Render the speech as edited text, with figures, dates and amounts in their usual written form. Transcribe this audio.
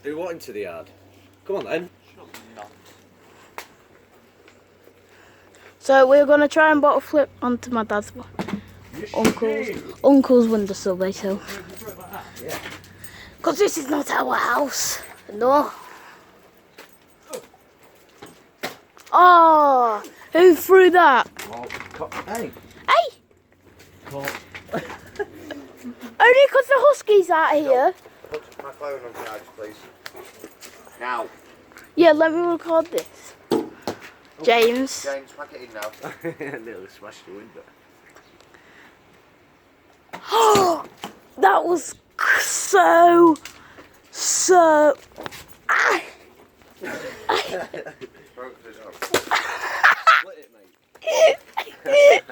Do what into the yard? Come on then. So we're gonna try and bottle flip onto my dad's uncle's windowsill, basically. Yeah. Because this is not our house. No. Oh, who threw that? Hey. Hey! Only because the huskies are here. Put my phone on charge, please. Now. Yeah, let me record this. James. James, pack it in now. Nearly smashed the window. That was so. Ah. Broke the dog. Split it, mate.